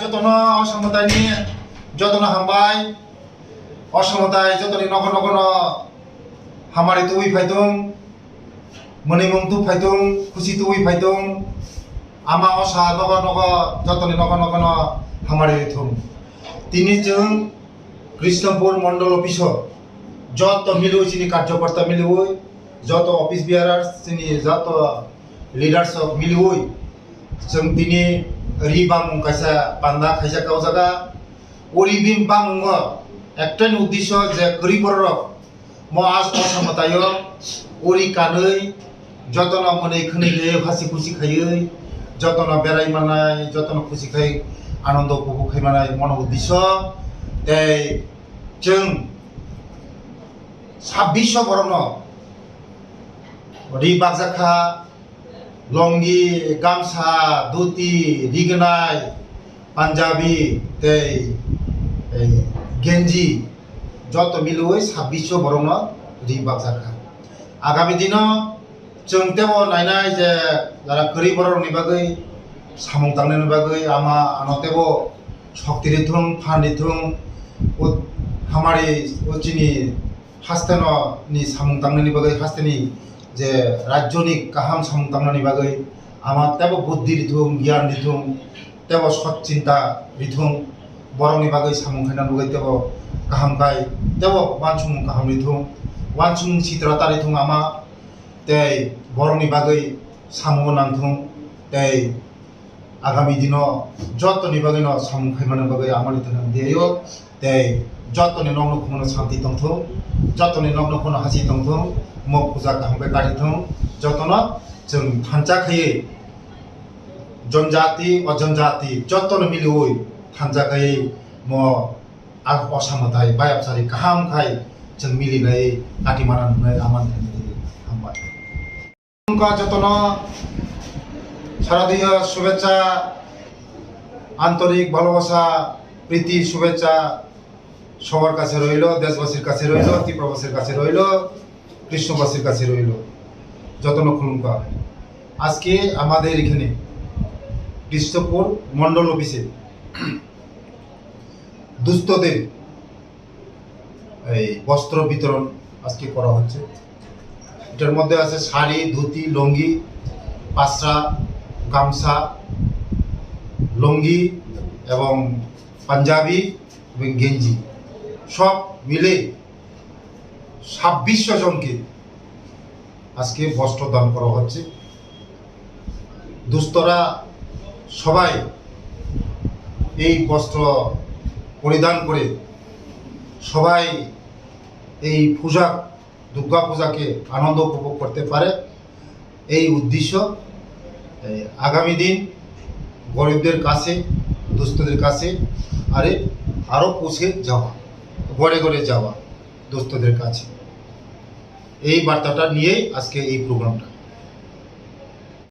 যতন অসমতায় যতন হামবাই অসমতায় যতন নগর নগর হামারি তুই ফাইদং মনিমুং তু ফাইদং খুশি তুই ফাইদং আমা অসা নগর নগর যতন নগর নগর হামারি থুম তিনি जों কৃষ্ণপুর মন্ডল অফিস যত মিলুই চিনি কার্যকর্তা মিলুই যত অফিস বিয়ারার চিনি যত লিডার্स मिलुई जों दिनै रिबामुं कायसा बान्दा खायसा गाव जागा ओरिबिम बामुंग एकटानि उद्देश्य जे गरीबरक म आज असमतायो ओरि कानै जतना मनै खनै गयै फासि खुसि खायै जतना बेराय मानाय जतना खुसि खाय आनन्द उपभोग खाय मानाय मन उद्देश्य ते जों 2600 बरनो रिबाक जाखा लंगी गामसा धुती रिगनाय पांजाबी ते गेंजी जत मिलुई 2600 बरनो रिबाक जाखा आगामी दिन जों तेबो नायनाय जे जारा गरीब बरनि बागै सामुं तांनायनि बागै आमा आनतेबो शक्ति रिथुं फान रिथुं हमारी उचिनि हास्तेनो नि सामुं तांनायनि बागै हास्तेनि जे राज्यनि गाहाम सामुं तांनायनि बागै आमा तेबो बुद्धि रिथुं गियान रिथुं तेबो सत चिंता रिथुं बरनि बागै सामुं खायनानि बागै तेबो गाहाम गाय तेबो वानसुं गाहाम रिथुं वानसुं सित्रा तारिथुं आमा ते बरनि बागै सामुं नांथुं ते आगामी दिनो जतनि बागै न सामुं खायमानि बागै आमानि थाखाय देयो ते जतनि नग्न खुमनो शांति तंथुं जतनि नग्न खुमनो हासि तंथुं म पूजा गाहामबाय गारिथुं जतन जों थानजा खायै जनजाति अजनजाति जतन मिलुई थानजा खायै म आग असामताय बायाबसारि गाहाम खाय जों मिलिनाय काटिमाना नुनाय आमानि थाखाय हामबाय उनका जतन शारदीय शुभेच्छा आंतरिक भालोबासा प्रीति शुभेच्छा সবার কাছে রইল দেশবাসীর কাছে রইল ত্রিপুরাবাসীর কাছে রইল কৃষ্ণবাসীর কাছে রইল যতন খুলুমকা আজকে আমাদের এখানে কৃষ্ণপুর মন্ডল অফিসে দুস্থদের এই বস্ত্র বিতরণ আজকে করা হচ্ছে এটার মধ্যে আছে শাড়ি ধুতি লুঙ্গি পাসরা গামছা লুঙ্গি এবং পাঞ্জাবি এবং গেঞ্জি সব মিলে 2600 জনকে আজকে বস্ত্র দান করা হচ্ছে দুস্থরা সবাই এই বস্ত্র পরিধান করে সবাই এই পূজা দুর্গা পূজাকে আনন্দ উপভোগ করতে পারে এই উদ্দেশ্য আগামী দিন গরিবদের কাছে দুস্থদের কাছে আরও পৌঁছে যাওয়া গড়ে গড়ে যাওয়া দুস্থদের কাছে এই বার্তাটা নিয়েই আজকে এই প্রোগ্রামটা।